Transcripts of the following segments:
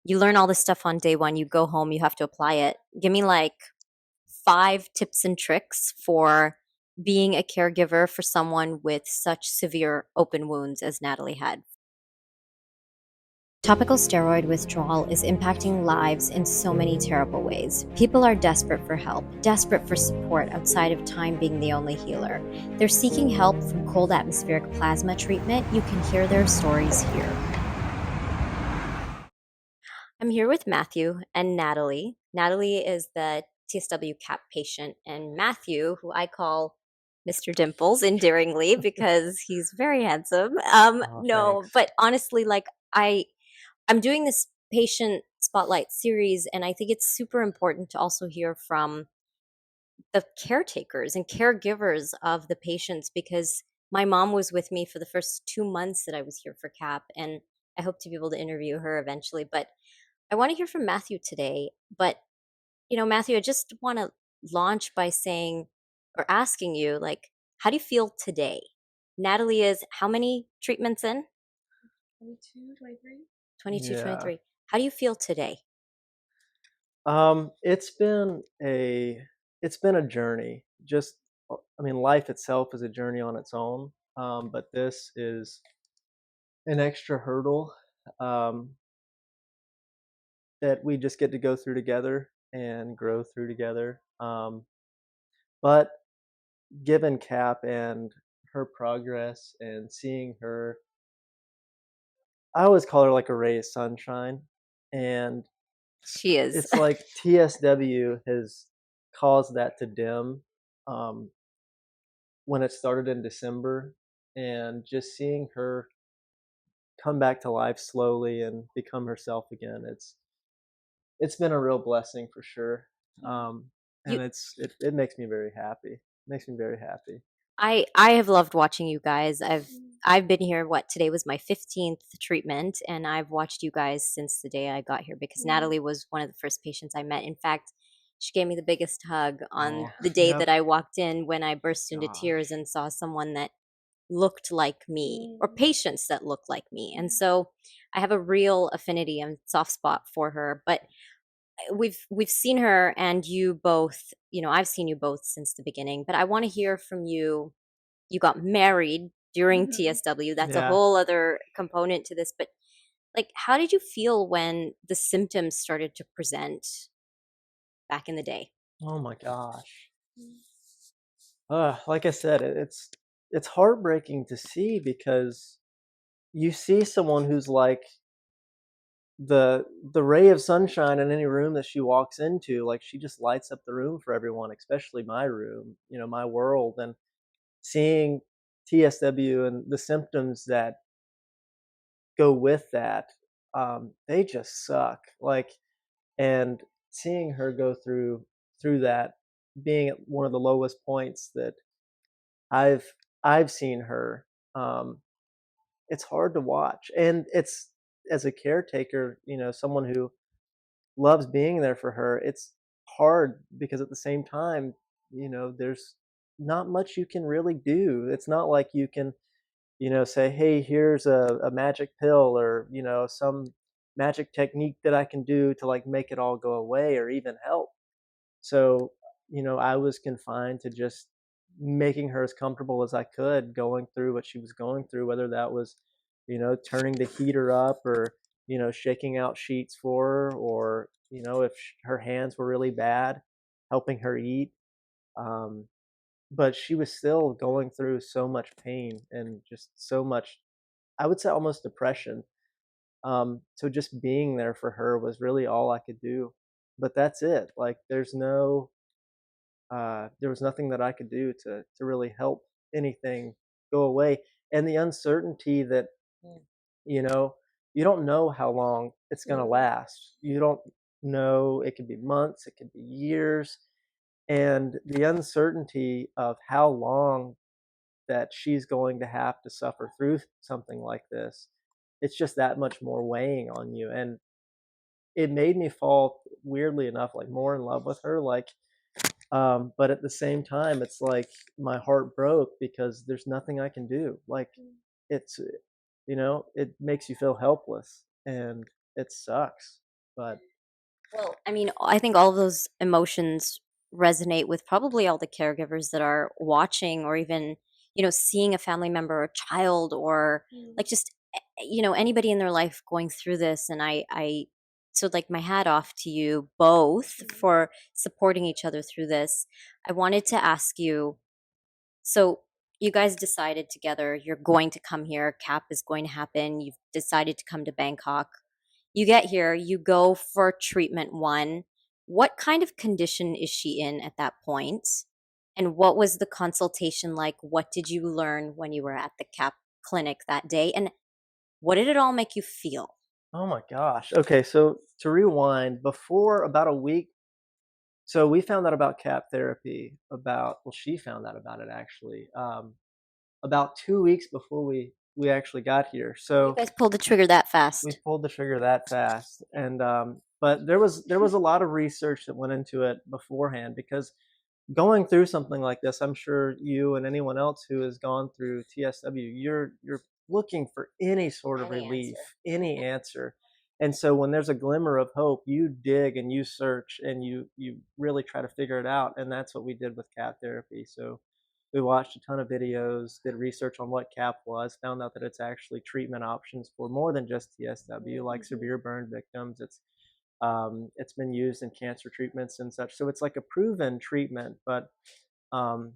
You learn all this stuff on day one, you go home, you have to apply it. Give me like 5 tips and tricks for being a caregiver for someone with such severe open wounds as Natalie had. Topical steroid withdrawal is impacting lives in so many terrible ways. People are desperate for help, desperate for support outside of time being the only healer. They're seeking help from cold atmospheric plasma treatment. You can hear their stories here. I'm here with Matthew and Natalie. Natalie is the TSW CAP patient, and Matthew, who I call Mr. Dimples endearingly because he's very handsome. Oh, No, thanks. but honestly, like I'm doing this patient spotlight series, and I think it's super important to also hear from the caretakers and caregivers of the patients because my mom was with me for the first 2 months that I was here for CAP, and I hope to be able to interview her eventually. But I want to hear from Matthew today. But, Matthew, I just want to launch by saying or asking you, like, how do you feel today? Natalie is how many treatments in? 22, 23. 22, Yeah. 23. How do you feel today? It's been a journey. I mean, life itself is a journey on its own. But this is an extra hurdle um, that we just get to go through together and grow through together. But given Cap and her progress and seeing her, I always call her like a ray of sunshine, and She is. it's like TSW has caused that to dim um, when it started in December, and just seeing her come back to life slowly and become herself again. It's been a real blessing for sure, you and it makes me very happy. Makes me very happy. I have loved watching you guys. I've Mm. I've been here, what, today was my 15th treatment, and I've watched you guys since the day I got here because Mm. Natalie was one of the first patients I met. In fact, she gave me the biggest hug on Oh, the day that yep. I walked in when I burst into tears Gosh. and saw someone that looked like me or Mm. patients that looked like me. And Mm. so I have a real affinity and soft spot for her. But we've seen her and you both, I've seen you both since the beginning, but I want to hear from you. You got married during Mhm. TSW. That's a Yeah. whole other component to this. But like, how did you feel when the symptoms started to present back in the day? Oh my gosh. Mm. Like I said, it's heartbreaking to see because you see someone who's like the ray of sunshine in any room that she walks into. Like she just lights up the room for everyone, especially my room, my world. And seeing TSW and the symptoms that go with that, they just suck. Like, and seeing her go through that, being at one of the lowest points that I've I've seen her, it's hard to watch. And it's, as a caretaker, someone who loves being there for her, it's hard because at the same time, there's not much you can really do. It's not like you can, say, hey, here's a magic pill, or some magic technique that I can do to like make it all go away or even help. So I was confined to just making her as comfortable as I could going through what she was going through, whether that was turning the heater up, or shaking out sheets for her, or if her hands were really bad, helping her eat. um, but she was still going through so much pain and just so much, I would say, almost depression. So just being there for her was really all I could do. But that's it. Like there was nothing that I could do to really help anything go away. And the uncertainty that, you know, you don't know how long it's going to Mm. last. You don't know, it could be months, it could be years. And the uncertainty of how long that she's going to have to suffer through something like this, it's just that much more weighing on you. And it made me fall, weirdly enough, like more in love with her. Like, but at the same time, it's like my heart broke because there's nothing I can do. Like, Mm. it's, it makes you feel helpless, and it sucks. But Well, I mean, I think all of those emotions resonate with probably all the caregivers that are watching or even, seeing a family member or child or Mm. like just, anybody in their life going through this. And so like my hat off to you both Mhm. for supporting each other through this. I wanted to ask you, so you guys decided together you're going to come here. CAP is going to happen. You've decided to come to Bangkok. You get here, you go for treatment one. What kind of condition is she in at that point? And what was the consultation like? What did you learn when you were at the CAP clinic that day? And what did it all make you feel? oh my gosh. Okay, so to rewind, before about a week, so we found out about CAP therapy about, well, she found out about it actually, about 2 weeks before we actually got here. You So guys pulled the trigger that we fast. pulled the trigger that fast, and but there was a lot of research that went into it beforehand because going through something like this, I'm sure you and anyone else who has gone through TSW, you're looking for any sort of Any relief, answer. any answer. And so when there's a glimmer of hope, you dig and you search and you really try to figure it out. And that's what we did with cat therapy. So we watched a ton of videos, did research on what CAP was, found out that it's actually treatment options for more than just TSW, like Mhm. severe burn victims. It's been used in cancer treatments and such. So it's like a proven treatment, but um,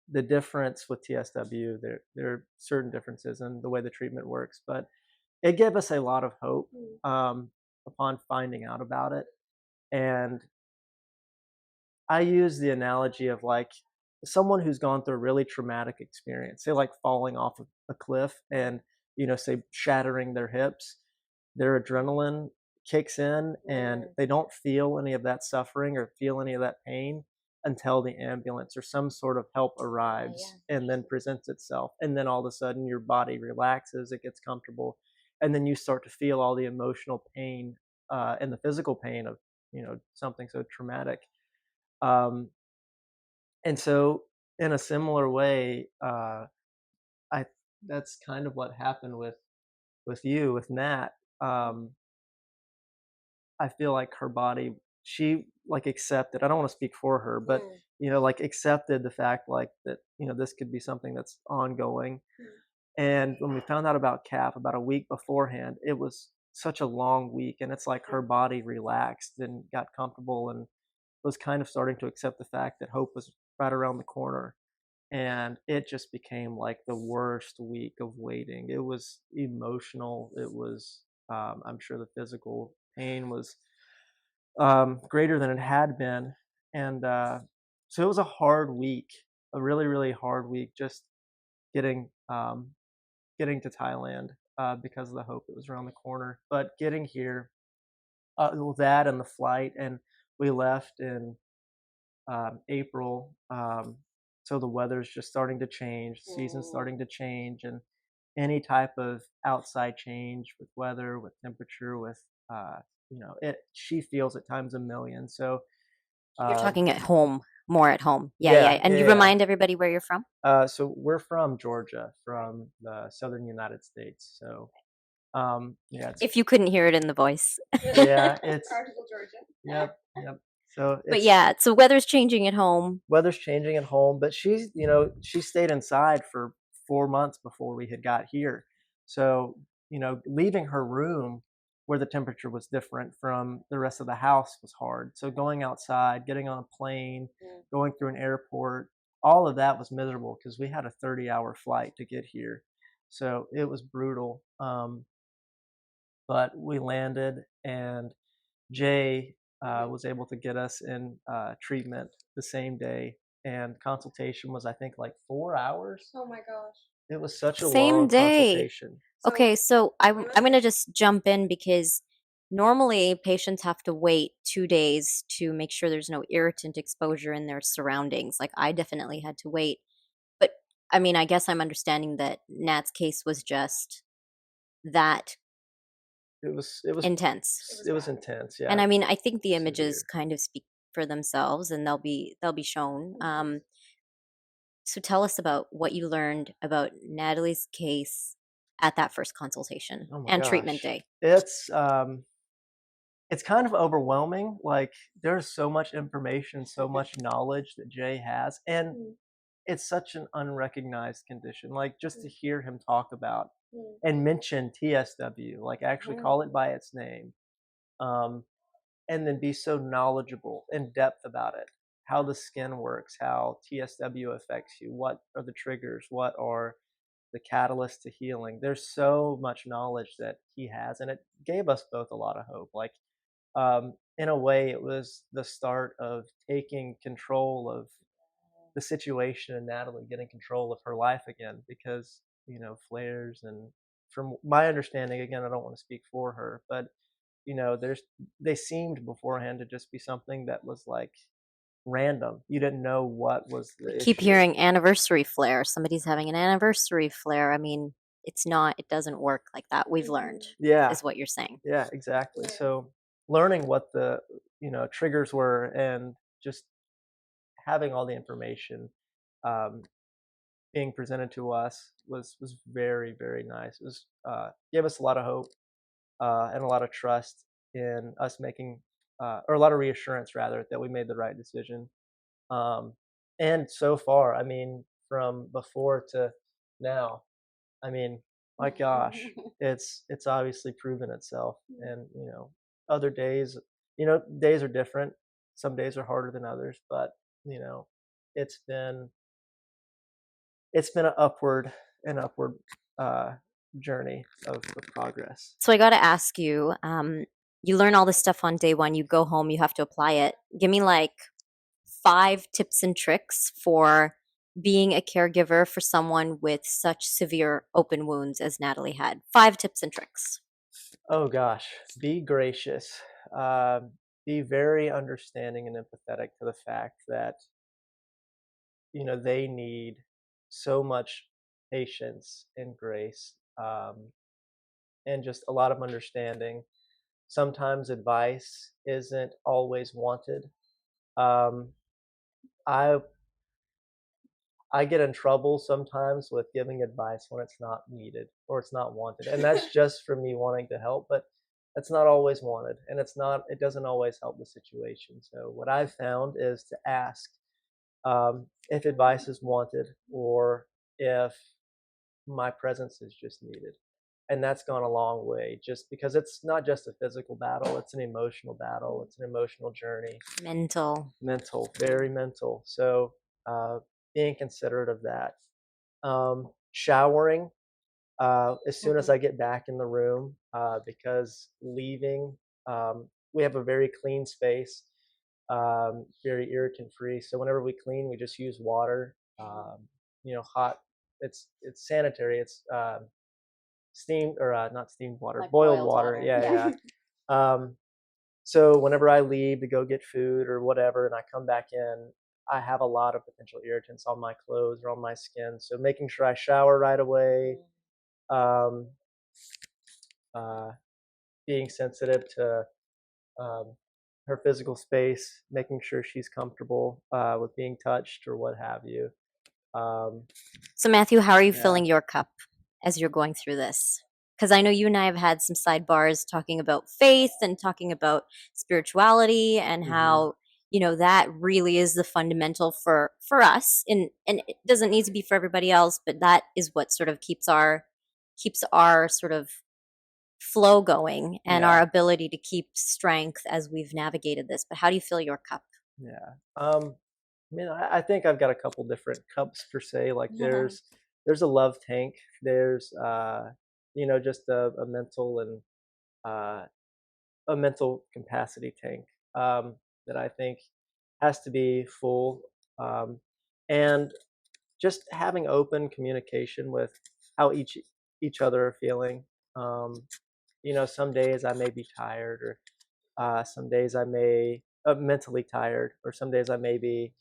the difference with TSW, there are certain differences in the way the treatment works, but it gave us a lot of hope Mm. upon finding out about it. And I use the analogy of like someone who's gone through a really traumatic experience, say like falling off of a cliff and, say shattering their hips, their adrenaline kicks in and Mm. they don't feel any of that suffering or feel any of that pain until the ambulance or some sort of help Yeah, arrives yeah. and then presents itself. And then all of a sudden your body relaxes, it gets comfortable, and then you start to feel all the emotional pain and the physical pain of, something so traumatic. Um, and so in a similar way, I that's kind of what happened with you, with Nat. Um, I feel like her body, she like accepted. I don't want to speak for her, but Mm. like accepted the fact like that, this could be something that's ongoing. Mm. And when we found out about CAP about a week beforehand, it was such a long week, and it's like her body relaxed and got comfortable and was kind of starting to accept the fact that hope was right around the corner. And it just became like the worst week of waiting. It was emotional. It was, I'm sure the physical pain was greater than it had been. And so it was a hard week, a really, really hard week just getting, getting to Thailand because of the hope that was around the corner. But getting here, well, that and the flight, and we left in April. So the weather's just starting to change, the season's Mm. starting to change, and any type of outside change with weather, with temperature, with it. She feels at times a million. So You're uh, talking at home, more at home. Yeah, yeah. yeah, And yeah, you yeah. remind everybody where you're from? So we're from Georgia, from the southern United States. So yeah, it's If you couldn't hear it in the voice. yeah, it's Article, Georgia. yep, yep. So But it's yeah, so weather's changing at home. weather's changing at home, but she stayed inside for 4 months before we had got here. So, leaving her room where the temperature was different from the rest of the house was hard. So going outside, getting on a plane, Mm. going through an airport, all of that was miserable because we had a 30-hour flight to get here. So it was brutal. But we landed, and Jay was able to get us in treatment the same day, and consultation was, I think, like 4 hours. Oh my gosh. It was such a Same long day. consultation. So Okay, so it I'm must going have. to just jump in because normally patients have to wait 2 days to make sure there's no irritant exposure in their surroundings. Like I definitely had to wait. But I mean, I guess I'm understanding that Nat's case was just that It was It intense. was it was bad. intense. Yeah, And I mean, I think the images severe. kind of speak for themselves and they'll be shown. So tell us about what you learned about Natalie's case at that first consultation Oh my and treatment gosh, day. it's it's kind of overwhelming. Like, there's so much information, so much knowledge that Jay has, and Mm, it's such an unrecognized condition. Like, just to hear him talk about mm, and mention TSW, like actually Mhm. call it by its name, um, and then be so knowledgeable in depth about it, how the skin works, how TSW affects you, what are the triggers, what are the catalysts to healing. There's so much knowledge that he has, and it gave us both a lot of hope. Like, in a way, it was the start of taking control of the situation and Natalie getting control of her life again, because flares, and from my understanding, again, I don't want to speak for her, but there's they seemed beforehand to just be something that was like random. You didn't know what was We the keep issue. hearing anniversary flare. Somebody's having an anniversary flare. I mean, it doesn't work like that. We've learned, mhm. Yeah, is what you're saying. yeah, exactly. Yeah. So learning what the triggers were, and just having all the information um, being presented to us was very, very nice. It was gave us a lot of hope, and a lot of trust in us making, or a lot of reassurance rather, that we made the right decision. Um, and so far, I mean, from before to now, I mean, my gosh, it's obviously proven itself. Mm, And other days, days are different. Some days are harder than others, but you know, it's been it's been an upward uh, journey of progress. So I got to ask you, you learn all this stuff on day one, you go home, you have to apply it. Give me like 5 tips and tricks for being a caregiver for someone with such severe open wounds as Natalie had. 5 tips and tricks. Oh gosh, be gracious. Be very understanding and empathetic to the fact that they need so much patience and grace, and just a lot of understanding. Sometimes advice isn't always wanted. Um, I I get in trouble sometimes with giving advice when it's not needed or it's not wanted, and that's just for me wanting to help, but that's not always wanted, and it doesn't always help the situation. So what I've found is to ask, if advice is wanted, or if my presence is just needed. And that's gone a long way, just because it's not just a physical battle, it's an emotional battle, it's an emotional journey, Mental. mental, very mental. So being considerate of that. Showering as soon as I get back in the room, because leaving, we have a very clean space, very irritant free. So whenever we clean, we just use water, hot. It's sanitary. It's steamed, or not steamed water, Like boiled boiled water. water. Yeah, Yeah. yeah. So whenever I leave to go get food or whatever, and I come back in, I have a lot of potential irritants on my clothes or on my skin. So making sure I shower right away, um, uh, being sensitive to um, her physical space, making sure she's comfortable with being touched or what have you. Um, So, Matthew, how are you yeah. filling your cup as you're going through this? Because I know you and I have had some sidebars talking about faith and talking about spirituality and Hmm. how that really is the fundamental for us, and it doesn't need to be for everybody else, but that is what sort of keeps our sort of flow going and our Yeah. ability to keep strength as we've navigated this. But how do you fill your cup? Yeah. I mean, I think I've got a couple different cups per se. Like there's a love tank. There's just a mental and uh, a mental capacity tank, that I think has to be full, um, and just having open communication with how each other are feeling. Um, some days I may be tired, or some days I may mentally tired, or some days I may be,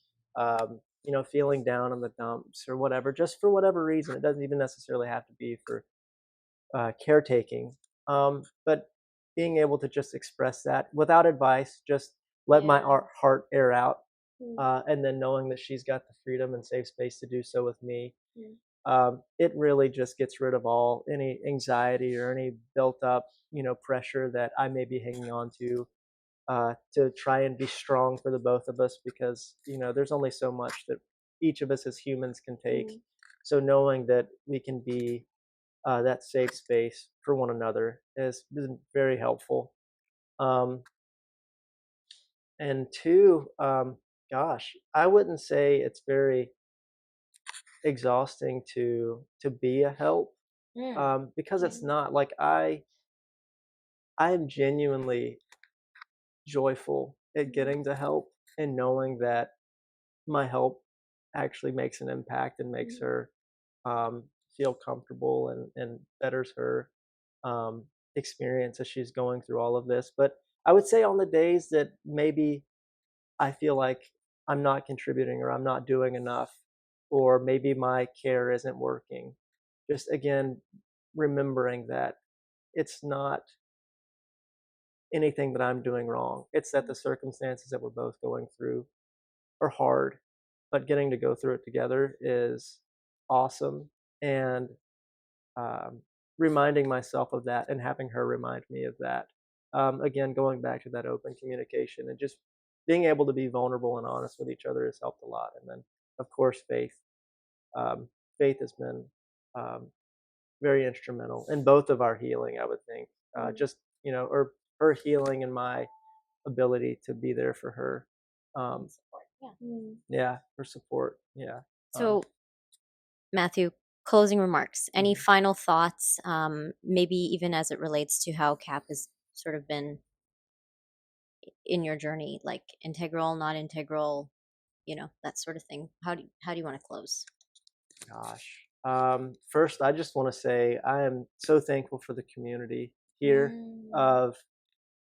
feeling down in the dumps or whatever, just for whatever reason. It doesn't even necessarily have to be for caretaking, but being able to just express that without advice, just let my Yeah. heart air out, Mm, and then knowing that she's got the freedom and safe space to do so with me, mm, it really just gets rid of all any anxiety or any built up, pressure that I may be hanging on to try and be strong for the both of us, because there's only so much that each of us as humans can take. Mm. So knowing that we can be that safe space for one another has been very helpful. And two, gosh, I wouldn't say it's very exhausting to be a help, because it's Mhm. not. Like I am genuinely joyful at getting to help and knowing that my help actually makes an impact and makes Mhm. her feel comfortable and betters her um, experience as she's going through all of this. But I would say on the days that maybe I feel like I'm not contributing or I'm not doing enough, or maybe my care isn't working, just again, remembering that it's not anything that I'm doing wrong. It's that the circumstances that we're both going through are hard, but getting to go through it together is awesome. And um, reminding myself of that and having her remind me of that. Again, going back to that open communication and just being able to be vulnerable and honest with each other has helped a lot. And then, of course, faith. Um, Faith has been um, very instrumental in both of our healing, I would think. Mm. Just, or her healing and my ability to be there for her. And support. Yeah. Mm. Yeah, her support. Yeah. So, Matthew, closing remarks. Any Mhm. final thoughts? Maybe even as it relates to how CAP has sort of been in your journey, like integral, not integral, that sort of thing. How do you want to close? Gosh. First, I just want to say I am so thankful for the community here Mm. of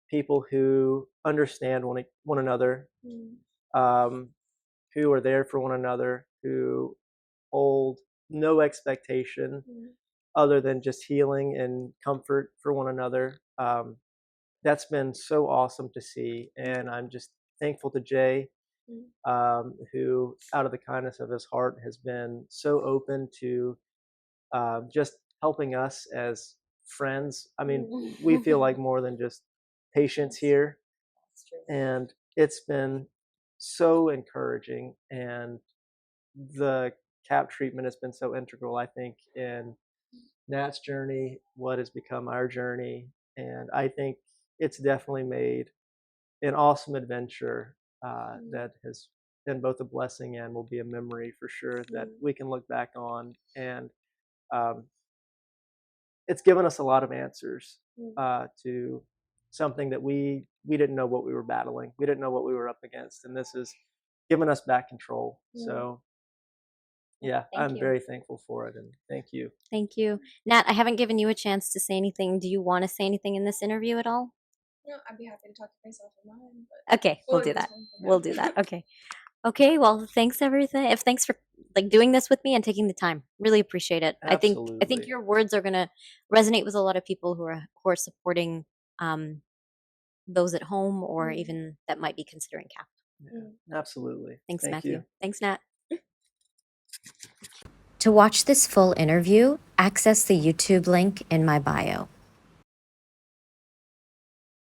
people who understand one another, Mm. um, who are there for one another, who hold no expectation Mm. other than just healing and comfort for one another. That's been so awesome to see. And I'm just thankful to Jay, Mm. who, out of the kindness of his heart, has been so open to just helping us as friends. I mean, we feel like more than just patients Yes, here, That's true. and it's been so encouraging. And the CAP treatment has been so integral, I think, in Nat's journey, what has become our journey. And I think it's definitely made an awesome adventure Mm. that has been both a blessing and will be a memory for sure that Mm. we can look back on. And um, it's given us a lot of answers Mm. to something that we didn't know what we were battling. We didn't know what we were up against, and this has given us back control. Mm. So yeah, Thank I'm you. very thankful for it, and thank you. Thank you. Nat, I haven't given you a chance to say anything. Do you want to say anything in this interview at all? No, I'd be happy to talk to myself in mine, but Okay, we'll we'll leave do this that. one for We'll now. do that. Okay. Okay, well, thanks everything. If thanks for like doing this with me and taking the time. Really appreciate it. I think Absolutely, your words are going to resonate with a lot of people who are supporting um those at home or Mm. even that might be considering CAP. Mm. absolutely. Thanks, Thank you. Matthew. Thanks, Nat. To watch this full interview, access the YouTube link in my bio.